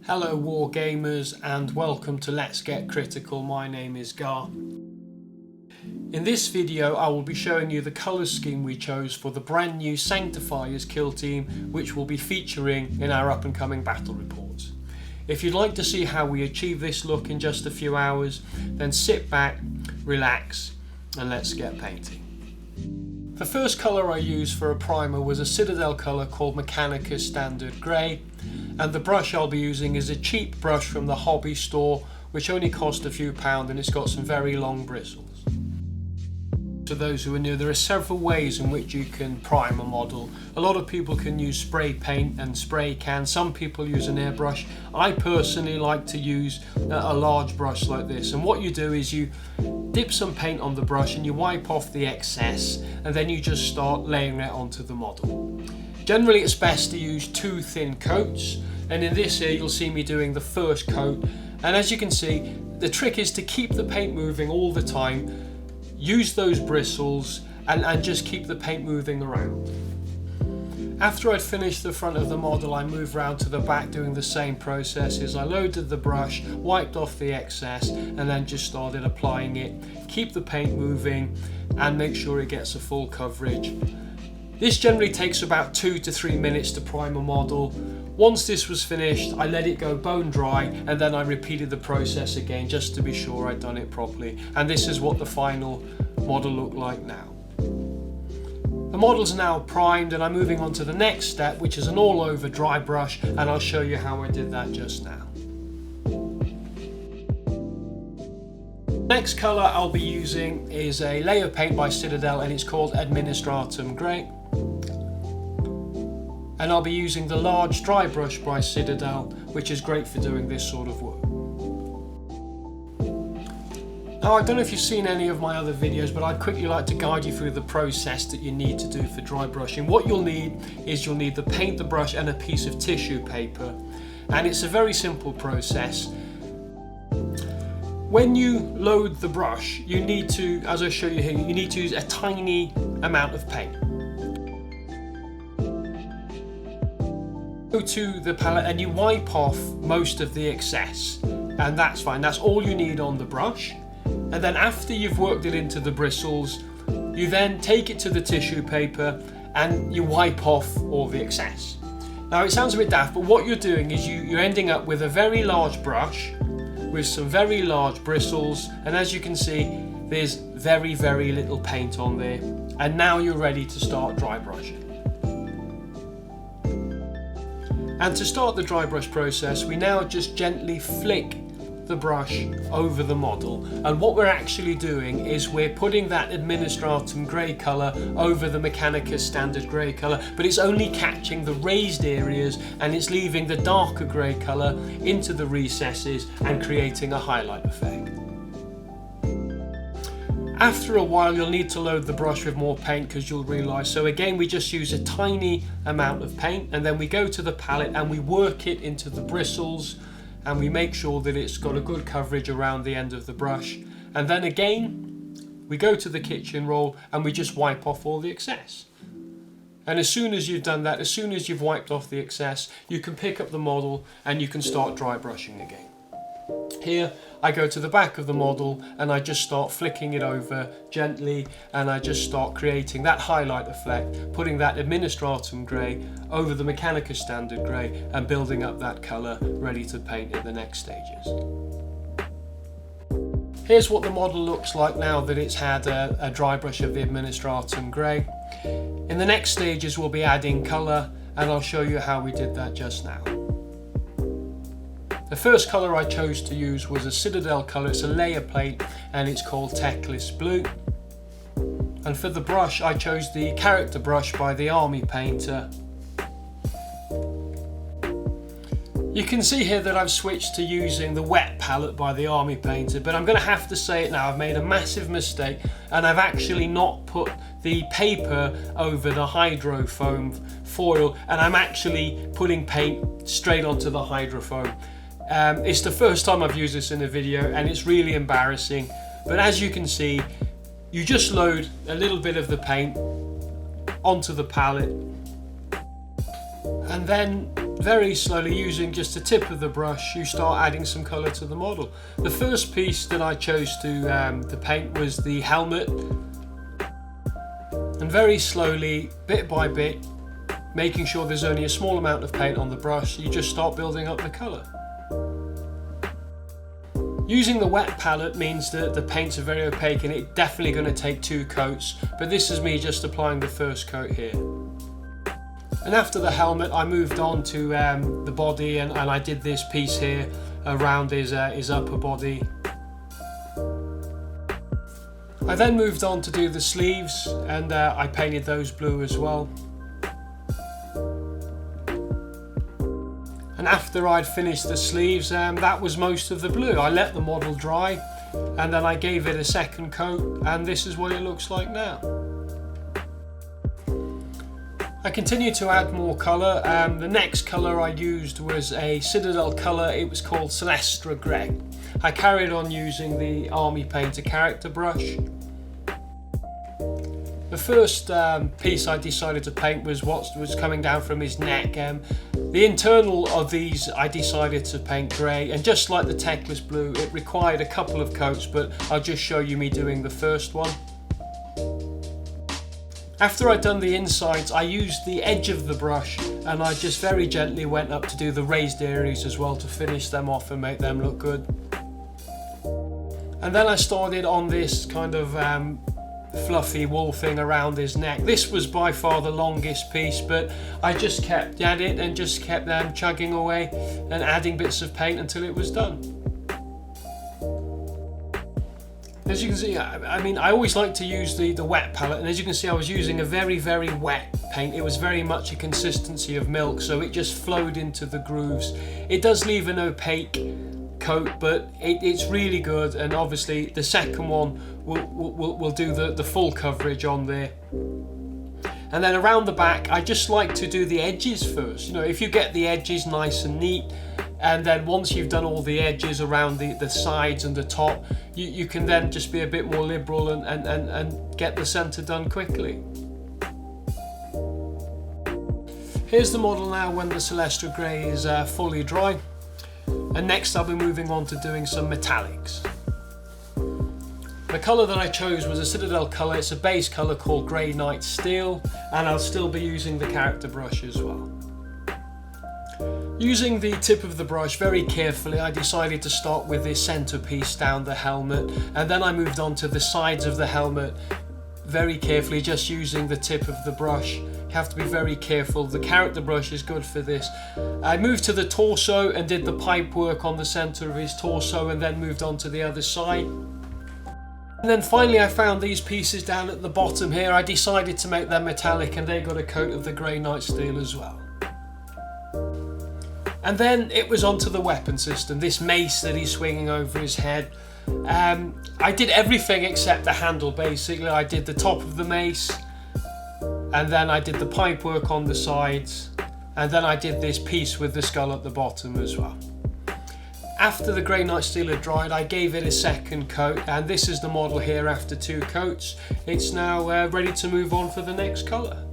Hello War Gamers and welcome to Let's Get Critical. My name is Gar. In this video I will be showing you the colour scheme we chose for the brand new Sanctifiers kill team, which will be featuring in our up and coming battle reports. If you'd like to see how we achieve this look in just a few hours, then sit back, relax and let's get painting. The first colour I used for a primer was a Citadel colour called Mechanicus Standard Grey, and the brush I'll be using is a cheap brush from the hobby store which only cost a few pounds, and it's got some very long bristles. To those who are new, there are several ways in which you can prime a model. A lot of people can use spray paint and spray cans, some people use an airbrush. I personally like to use a large brush like this, and what you do is you dip some paint on the brush and you wipe off the excess, and then you just start layering it onto the model. Generally it's best to use two thin coats, and in this here you'll see me doing the first coat, and as you can see the trick is to keep the paint moving all the time. Use those bristles and just keep the paint moving around. After I'd finished the front of the model, I moved round to the back doing the same processes. I loaded the brush, wiped off the excess, and then just started applying it. Keep the paint moving and make sure it gets a full coverage. This generally takes about 2 to 3 minutes to prime a model. Once this was finished, I let it go bone dry, and then I repeated the process again just to be sure I'd done it properly. And this is what the final model looked like now. The model's now primed, and I'm moving on to the next step, which is an all-over dry brush, and I'll show you how I did that just now. Next colour I'll be using is a layer paint by Citadel, and it's called Administratum Grey. And I'll be using the large dry brush by Citadel, which is great for doing this sort of work. Now, I don't know if you've seen any of my other videos, but I'd quickly like to guide you through the process that you need to do for dry brushing. What you'll need is you'll need the paint, the brush and a piece of tissue paper. And it's a very simple process. When you load the brush, you need to, as I show you here, you need to use a tiny amount of paint. Go to the palette and you wipe off most of the excess, and that's fine. That's all you need on the brush. And then after you've worked it into the bristles, you then take it to the tissue paper and you wipe off all the excess. Now it sounds a bit daft, but what you're doing is you're ending up with a very large brush with some very large bristles, and as you can see there's very little paint on there, and now you're ready to start dry brushing. And to start the dry brush process, we now just gently flick the brush over the model, and what we're actually doing is we're putting that Administratum Grey colour over the Mechanicus Standard Grey colour, but it's only catching the raised areas and it's leaving the darker grey colour into the recesses and creating a highlight effect. After a while you'll need to load the brush with more paint because you'll realise, so again we just use a tiny amount of paint, and then we go to the palette and we work it into the bristles, and we make sure that it's got a good coverage around the end of the brush, and then again we go to the kitchen roll and we just wipe off all the excess. And as soon as you've done that, as soon as you've wiped off the excess, you can pick up the model and you can start dry brushing again. Here I go to the back of the model and I just start flicking it over gently, and I just start creating that highlight effect, putting that Administratum Grey over the Mechanicus Standard Grey and building up that colour ready to paint in the next stages. Here's what the model looks like now that it's had a dry brush of the Administratum Grey. In the next stages we'll be adding colour, and I'll show you how we did that just now. The first colour I chose to use was a Citadel colour. It's a layer paint and it's called Teclis Blue. And for the brush I chose the character brush by the Army Painter. You can see here that I've switched to using the wet palette by the Army Painter, but I'm going to have to say it now, I've made a massive mistake and I've actually not put the paper over the hydrofoam foil, and I'm actually putting paint straight onto the hydrofoam. It's the first time I've used this in a video and it's really embarrassing, but as you can see you just load a little bit of the paint onto the palette, and then very slowly, using just the tip of the brush, you start adding some colour to the model. The first piece that I chose to paint was the helmet, and very slowly, bit by bit, making sure there's only a small amount of paint on the brush, you just start building up the colour. Using the wet palette means that the paints are very opaque and it's definitely going to take 2 coats, but this is me just applying the first coat here. And after the helmet I moved on to the body, and I did this piece here around his upper body. I then moved on to do the sleeves, and I painted those blue as well. And after I'd finished the sleeves, that was most of the blue. I let the model dry and then I gave it a second coat, and this is what it looks like now. I continued to add more colour. The next colour I used was a Citadel colour. It was called Sycorax Grey. I carried on using the Army Painter character brush. The first piece I decided to paint was what was coming down from his neck. The internal of these I decided to paint grey, and just like the Teclis Blue, it required a couple of coats, but I'll just show you me doing the first one. After I'd done the insides, I used the edge of the brush and I just very gently went up to do the raised areas as well, to finish them off and make them look good. And then I started on this kind of fluffy wool thing around his neck. This was by far the longest piece, but I just kept at it and just kept chugging away and adding bits of paint until it was done. As you can see, I always like to use the wet palette, and as you can see I was using a very wet paint. It was very much a consistency of milk, so it just flowed into the grooves. It does leave an opaque coat, but it's really good, and obviously the second one will do the full coverage on there. And then around the back, I just like to do the edges first. You know, if you get the edges nice and neat, and then once you've done all the edges around the sides and the top, you can then just be a bit more liberal and get the centre done quickly. Here's the model now when the Sycorax Grey is fully dry. And next I'll be moving on to doing some metallics. The colour that I chose was a Citadel colour. It's a base colour called Grey Knight Steel, and I'll still be using the character brush as well. Using the tip of the brush very carefully, I decided to start with this centrepiece down the helmet, and then I moved on to the sides of the helmet very carefully, just using the tip of the brush. You have to be very careful. The character brush is good for this. I moved to the torso and did the pipe work on the centre of his torso, and then moved on to the other side. And then finally I found these pieces down at the bottom here. I decided to make them metallic, and they got a coat of the Grey Knight Steel as well. And then it was onto the weapon system, this mace that he's swinging over his head. I did everything except the handle basically. I did the top of the mace, and then I did the pipe work on the sides, and then I did this piece with the skull at the bottom as well. After the Grey Knight Steel had dried, I gave it a second coat, and this is the model here after 2 coats. It's now ready to move on for the next colour.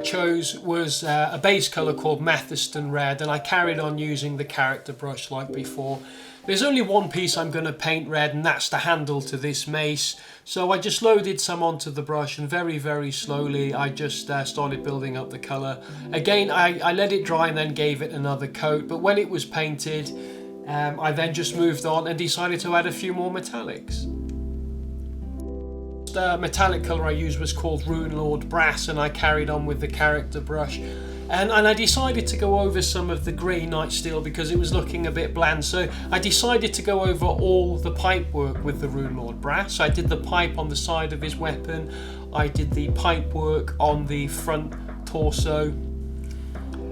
Chose was a base colour called Mephiston Red, and I carried on using the character brush like before. There's only one piece I'm going to paint red, and that's the handle to this mace. So I just loaded some onto the brush, and very slowly I just started building up the colour. Again, I let it dry and then gave it another coat, but when it was painted, I then just moved on and decided to add a few more metallics. The metallic colour I used was called Runelord Brass, and I carried on with the character brush. And I decided to go over some of the Grey Knight Steel because it was looking a bit bland, so I decided to go over all the pipe work with the Runelord Brass. I did the pipe on the side of his weapon, I did the pipe work on the front torso,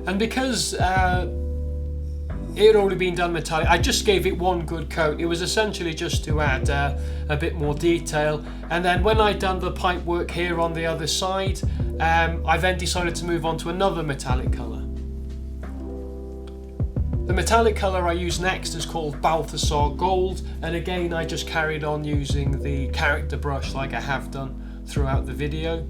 and because it had already been done metallic, I just gave it one good coat. It was essentially just to add a bit more detail. And then when I'd done the pipe work here on the other side, I then decided to move on to another metallic colour. The metallic colour I use next is called Balthasar Gold, and again I just carried on using the character brush like I have done throughout the video.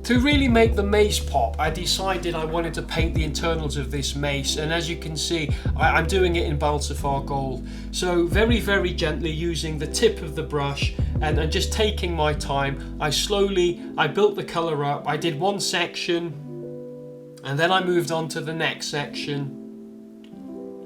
To really make the mace pop, I decided I wanted to paint the internals of this mace, and as you can see, I'm doing it in Balthasar Gold. So very, very gently using the tip of the brush and just taking my time, I built the colour up. I did one section, and then I moved on to the next section,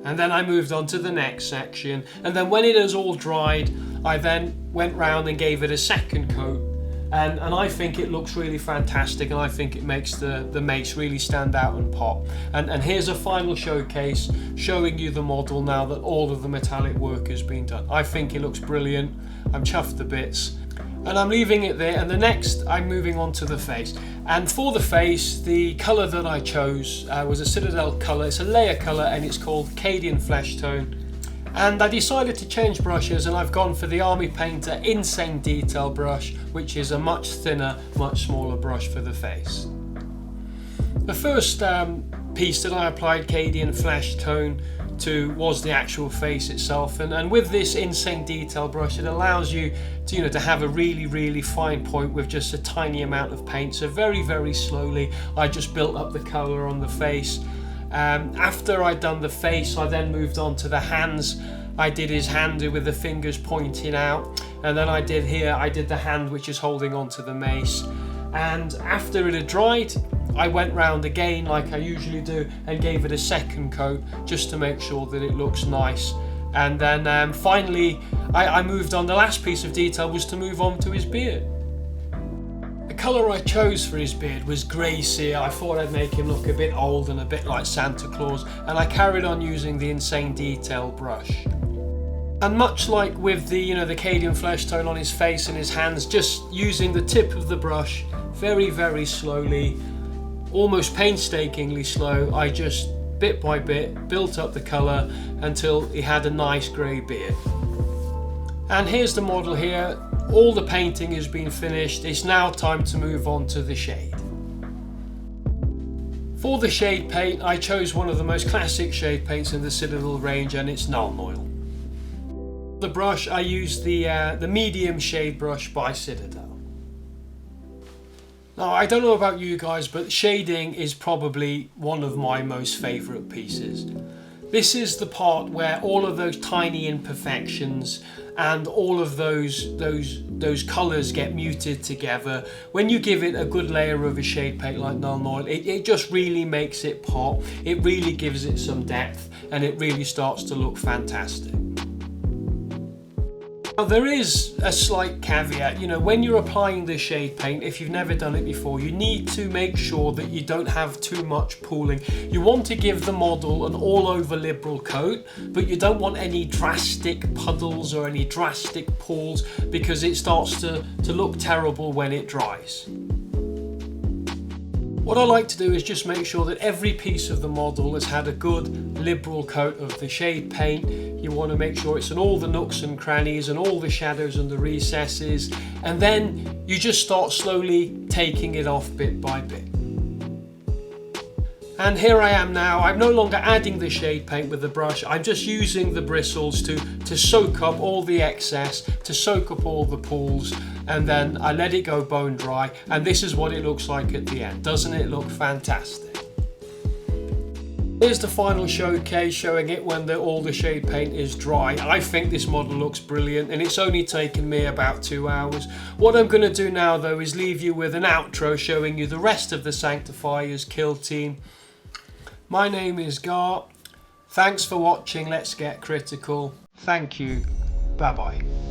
and then I moved on to the next section, and then when it has all dried, I then went round and gave it a second coat. And I think it looks really fantastic, and I think it makes the mace really stand out and pop. And here's a final showcase showing you the model now that all of the metallic work has been done. I think it looks brilliant. I'm chuffed to bits. And I'm leaving it there, and the next I'm moving on to the face. And for the face, the colour that I chose was a Citadel colour. It's a layer colour, and it's called Cadian Fleshtone. And I decided to change brushes, and I've gone for the Army Painter Insane Detail brush, which is a much thinner, much smaller brush for the face. The first piece that I applied Cadian Fleshtone to was the actual face itself, and with this Insane Detail brush, it allows you to, to have a really, really fine point with just a tiny amount of paint. So very, very slowly, I just built up the colour on the face. After I'd done the face, I then moved on to the hands. I did his hand with the fingers pointing out, and then I did the hand which is holding onto the mace. And after it had dried, I went round again like I usually do and gave it a second coat just to make sure that it looks nice. And then finally I moved on. The last piece of detail was to move on to his beard. The colour I chose for his beard was grey Seer. I thought I'd make him look a bit old and a bit like Santa Claus, and I carried on using the Insane Detail brush. And much like with the the Cadian Fleshtone on his face and his hands, just using the tip of the brush very, very slowly, almost painstakingly slow, I just bit by bit built up the colour until he had a nice grey beard. And here's the model here. All the painting has been finished. It's now time to move on to the shade. For the shade paint, I chose one of the most classic shade paints in the Citadel range, and it's Nuln Oil. The brush, I used the medium shade brush by Citadel. Now, I don't know about you guys, but shading is probably one of my most favourite pieces. This is the part where all of those tiny imperfections and all of those colours get muted together. When you give it a good layer of a shade paint like Nuln Oil, it just really makes it pop. It really gives it some depth, and it really starts to look fantastic. Now, there is a slight caveat. When you're applying the shade paint, if you've never done it before, you need to make sure that you don't have too much pooling. You want to give the model an all-over liberal coat, but you don't want any drastic puddles or any drastic pools, because it starts to look terrible when it dries. What I like to do is just make sure that every piece of the model has had a good liberal coat of the shade paint. You want to make sure it's in all the nooks and crannies and all the shadows and the recesses, and then you just start slowly taking it off bit by bit. And here I am now. I'm no longer adding the shade paint with the brush. I'm just using the bristles to soak up all the excess, to soak up all the pools, and then I let it go bone dry, and this is what it looks like at the end. Doesn't it look fantastic? Here's the final showcase showing it when all the shade paint is dry. I think this model looks brilliant, and it's only taken me about 2 hours. What I'm going to do now though is leave you with an outro showing you the rest of the Sanctifiers kill team. My name is Gar. Thanks for watching Let's Get Critical. Thank you. Bye bye.